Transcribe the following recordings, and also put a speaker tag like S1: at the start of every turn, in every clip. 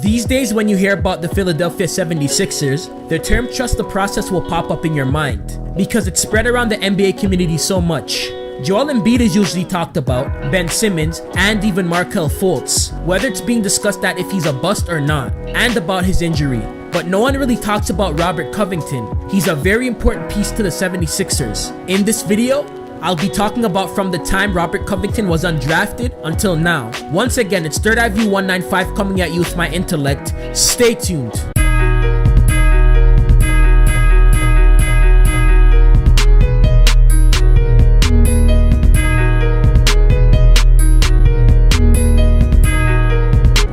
S1: These days, when you hear about the Philadelphia 76ers, the term trust the process will pop up in your mind because it's spread around the NBA community so much. Joel Embiid is usually talked about, Ben Simmons, and even Markelle Fultz, whether it's being discussed that if he's a bust or not, and about his injury. But no one really talks about Robert Covington. He's a very important piece to the 76ers. In this video, I'll be talking about from the time Robert Covington was undrafted until now. Once again, it's Third Eye View 195 coming at you with my intellect. Stay tuned.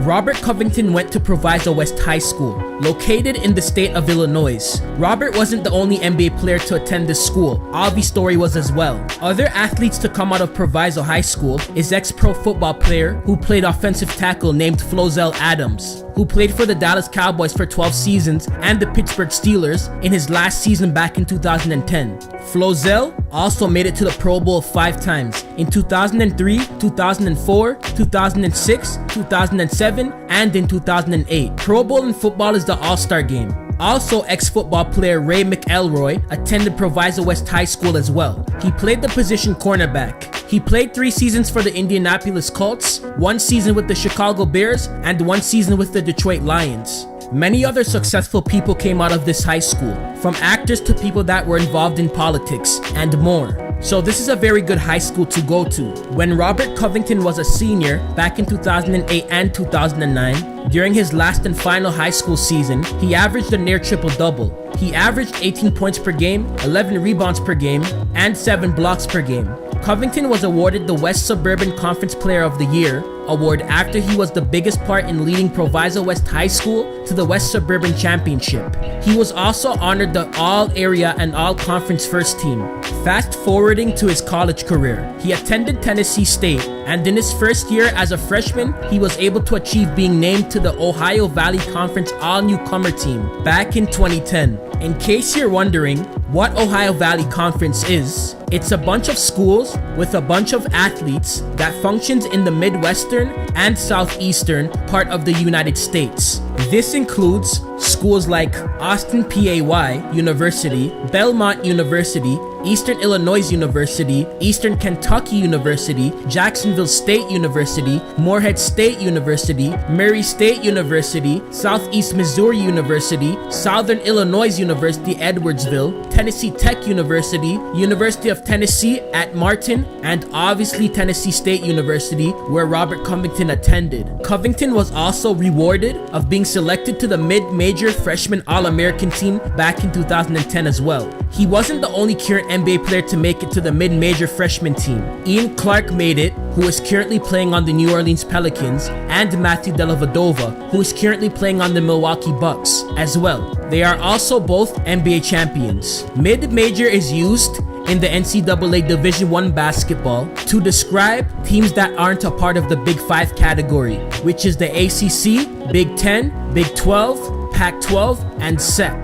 S1: Robert Covington went to Proviso West High School, located in the state of Illinois. Robert wasn't the only NBA player to attend this school. Avi Story was as well. Other athletes to come out of Proviso High School is ex-pro football player who played offensive tackle named Flozell Adams, who played for the Dallas Cowboys for 12 seasons and the Pittsburgh Steelers in his last season back in 2010. Flozell also made it to the Pro Bowl 5 times in 2003, 2004, 2006, 2007, and in 2008. Pro Bowl in football is the All-Star Game. Also, ex-football player Ray McElroy attended Proviso West High School as well. He played the position cornerback. He played 3 seasons for the Indianapolis Colts, 1 season with the Chicago Bears, and 1 season with the Detroit Lions. Many other successful people came out of this high school, from actors to people that were involved in politics, and more. So this is a very good high school to go to. When Robert Covington was a senior back in 2008 and 2009, during his last and final high school season, he averaged a near triple-double. He averaged 18 points per game, 11 rebounds per game, and 7 blocks per game. Covington was awarded the West Suburban Conference Player of the Year award after he was the biggest part in leading Proviso West High School to the West Suburban Championship. He was also honored the All-Area and All-Conference First Team. Fast forwarding to his college career, he attended Tennessee State, and in his first year as a freshman, he was able to achieve being named to the Ohio Valley Conference All-Newcomer Team back in 2010. In case you're wondering what Ohio Valley Conference is, it's a bunch of schools with a bunch of athletes that functions in the Midwestern and Southeastern part of the United States. This includes schools like Austin PAY University, Belmont University, Eastern Illinois University, Eastern Kentucky University, Jacksonville State University, Morehead State University, Murray State University, Southeast Missouri University, Southern Illinois University Edwardsville, Tennessee Tech University, University of Tennessee at Martin, and obviously Tennessee State University, where Robert Covington attended. Covington was also rewarded of being selected to the mid-major freshman All-American team back in 2010 as well. He wasn't the only current NBA player to make it to the mid-major freshman team. Ian Clark made it, who is currently playing on the New Orleans Pelicans, and Matthew Dellavedova, who is currently playing on the Milwaukee Bucks as well. They are also both NBA champions. Mid-major is used in the NCAA Division I basketball to describe teams that aren't a part of the Big 5 category, which is the ACC, Big 10, Big 12, Pac-12, and SEC.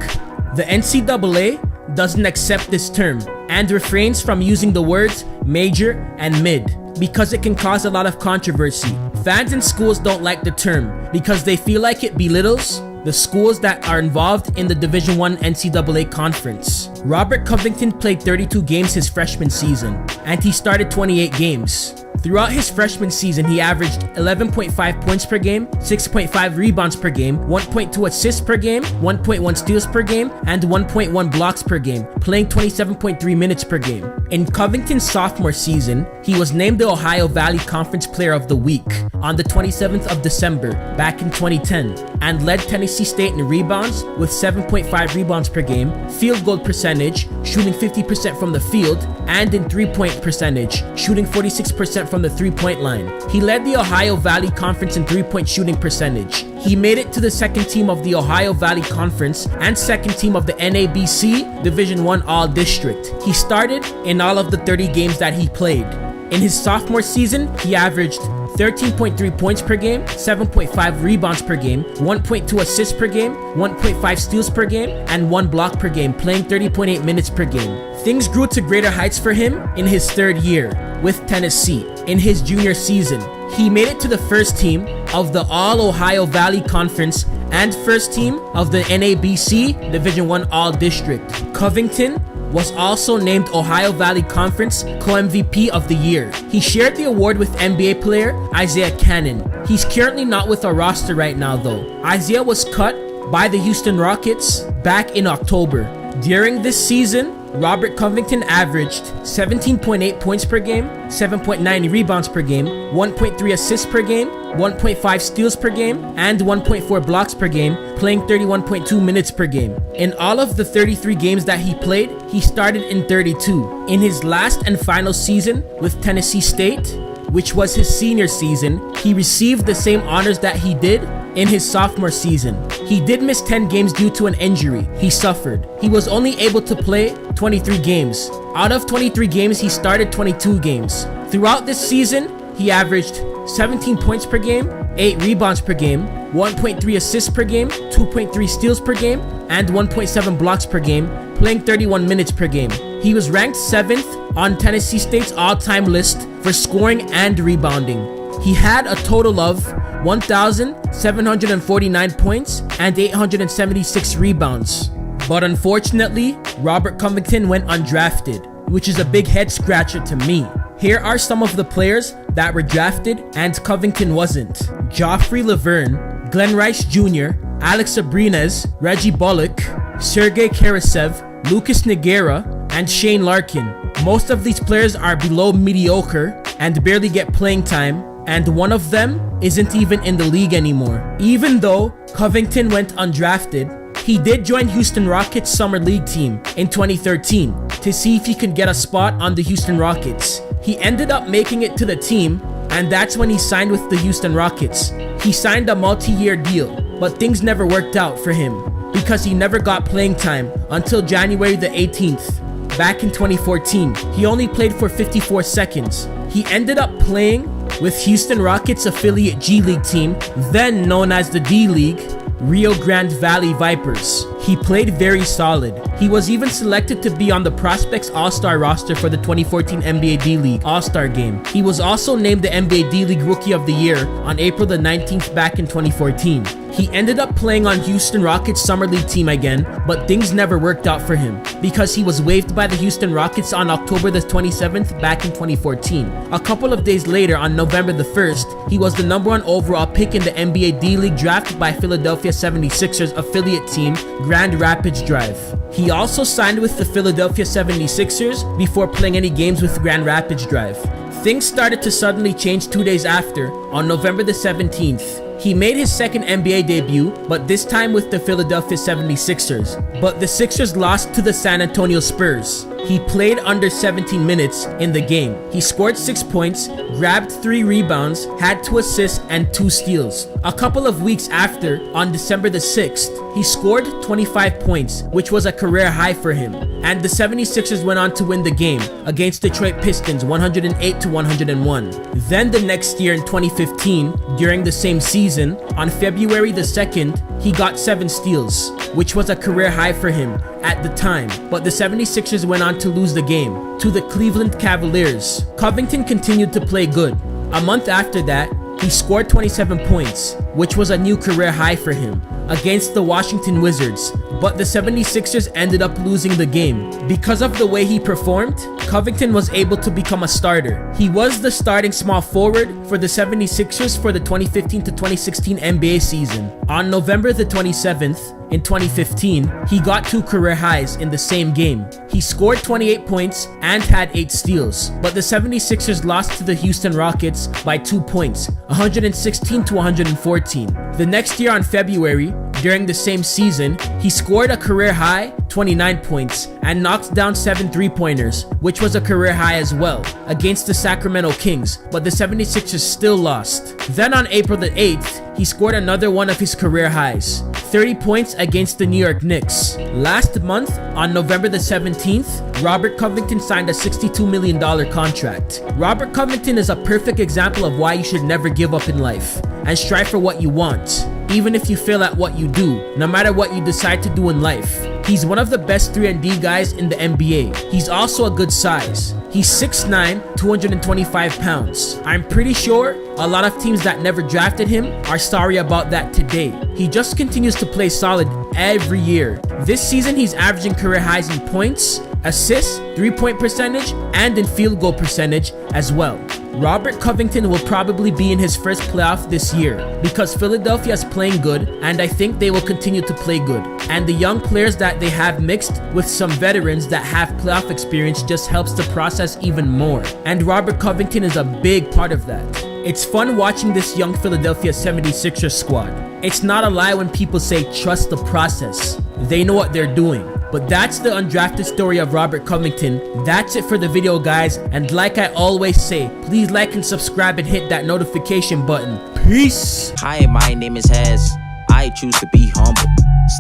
S1: The NCAA doesn't accept this term and refrains from using the words major and mid because it can cause a lot of controversy. Fans and schools don't like the term because they feel like it belittles the schools that are involved in the Division I NCAA conference. Robert Covington played 32 games his freshman season, and he started 28 games. Throughout his freshman season, he averaged 11.5 points per game, 6.5 rebounds per game, 1.2 assists per game, 1.1 steals per game, and 1.1 blocks per game, playing 27.3 minutes per game. In Covington's sophomore season, he was named the Ohio Valley Conference Player of the Week on the 27th of December back in 2010, and led Tennessee State in rebounds with 7.5 rebounds per game, field goal percentage, shooting 50% from the field, and in 3-point percentage, shooting 46% from the 3-point line. He led the Ohio Valley Conference in 3-point shooting percentage. He made it to the second team of the Ohio Valley Conference and second team of the NABC Division I All-District. He started in all of the 30 games that he played. In his sophomore season, he averaged 13.3 points per game, 7.5 rebounds per game, 1.2 assists per game, 1.5 steals per game, and 1 block per game, playing 30.8 minutes per game. Things grew to greater heights for him in his third year with Tennessee. In his junior season, He made it to the first team of the All-Ohio Valley Conference and first team of the NABC Division I All-District. Covington was also named Ohio Valley Conference Co-MVP of the Year. He shared the award with NBA player Isaiah Cannon. He's currently not with our roster right now though. Isaiah was cut by the Houston Rockets back in October. During this season, Robert Covington averaged 17.8 points per game, 7.9 rebounds per game, 1.3 assists per game, 1.5 steals per game, and 1.4 blocks per game, playing 31.2 minutes per game. In all of the 33 games that he played, he started in 32. In his last and final season with Tennessee State, which was his senior season, he received the same honors that he did in his sophomore season. He did miss 10 games due to an injury he suffered. He was only able to play 23 games. Out of 23 games, he started 22 games. Throughout this season, he averaged 17 points per game, 8 rebounds per game, 1.3 assists per game, 2.3 steals per game, and 1.7 blocks per game, playing 31 minutes per game. He was ranked 7th on Tennessee State's all-time list for scoring and rebounding. He had a total of 1,749 points and 876 rebounds. But unfortunately, Robert Covington went undrafted, which is a big head scratcher to me. Here are some of the players that were drafted and Covington wasn't. Joffrey Laverne, Glenn Rice Jr., Alex Abrines, Reggie Bullock, Sergei Karasev, Lucas Nogueira, and Shane Larkin. Most of these players are below mediocre and barely get playing time, and one of them isn't even in the league anymore. Even though Covington went undrafted, he did join Houston Rockets Summer League team in 2013 to see if he could get a spot on the Houston Rockets. He ended up making it to the team, and that's when he signed with the Houston Rockets. He signed a multi-year deal, but things never worked out for him because he never got playing time until January the 18th. Back in 2014, he only played for 54 seconds. He ended up playing with Houston Rockets affiliate G League team, then known as the D League, Rio Grande Valley Vipers. He played very solid. He was even selected to be on the Prospects All-Star roster for the 2014 NBA D-League All-Star Game. He was also named the NBA D-League Rookie of the Year on April the 19th back in 2014. He ended up playing on Houston Rockets Summer League team again, but things never worked out for him because he was waived by the Houston Rockets on October the 27th back in 2014. A couple of days later, on November the 1st, he was the #1 overall pick in the NBA D-League draft by Philadelphia 76ers affiliate team Grand Rapids Drive. He also signed with the Philadelphia 76ers before playing any games with Grand Rapids Drive. Things started to suddenly change 2 days after, on November the 17th. He made his second NBA debut, but this time with the Philadelphia 76ers. But the Sixers lost to the San Antonio Spurs. He played under 17 minutes in the game. He scored 6 points, grabbed 3 rebounds, had 2 assists, and 2 steals. A couple of weeks after, on December the 6th, he scored 25 points, which was a career high for him. And the 76ers went on to win the game against Detroit Pistons 108-101. Then the next year in 2015, during the same season, on February the 2nd, he got 7 steals, which was a career high for him at the time. But the 76ers went on to lose the game to the Cleveland Cavaliers. Covington continued to play good. A month after that, he scored 27 points, which was a new career high for him, against the Washington Wizards, but the 76ers ended up losing the game. Because of the way he performed, Covington was able to become a starter. He was the starting small forward for the 76ers for the 2015 to 2016 NBA season. On November the 27th, in 2015, he got 2 career highs in the same game. He scored 28 points and had 8 steals, but the 76ers lost to the Houston Rockets by 2 points, 116-114. The next year on February, during the same season, he scored a career high 29 points and knocked down 7 3-pointers, which was a career high as well, against the Sacramento Kings, but the 76ers still lost. Then on April the 8th, he scored another one of his career highs, 30 points against the New York Knicks. Last month, on November the 17th, Robert Covington signed a $62 million contract. Robert Covington is a perfect example of why you should never give up in life and strive for what you want, even if you fail at what you do, no matter what you decide to do in life. He's one of the best 3-and-D guys in the NBA. He's also a good size. He's 6'9", 225 pounds. I'm pretty sure a lot of teams that never drafted him are sorry about that today. He just continues to play solid every year. This season, he's averaging career highs in points, assists, 3-point percentage, and in field goal percentage as well. Robert Covington will probably be in his first playoff this year because Philadelphia is playing good, and I think they will continue to play good. And the young players that they have mixed with some veterans that have playoff experience just helps the process even more. And Robert Covington is a big part of that. It's fun watching this young Philadelphia 76ers squad. It's not a lie when people say trust the process. They know what they're doing. But that's the undrafted story of Robert Covington. That's it for the video, guys. And like I always say, please like and subscribe and hit that notification button. Peace.
S2: Hi, my name is Hez. I choose to be humble.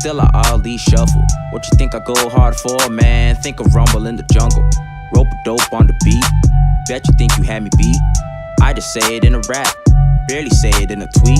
S2: Still I all shuffle. What you think I go hard for, man? Think of rumble in the jungle. Rope dope on the beat. Bet you think you had me beat. I just say it in a rap. Barely say it in a tweet.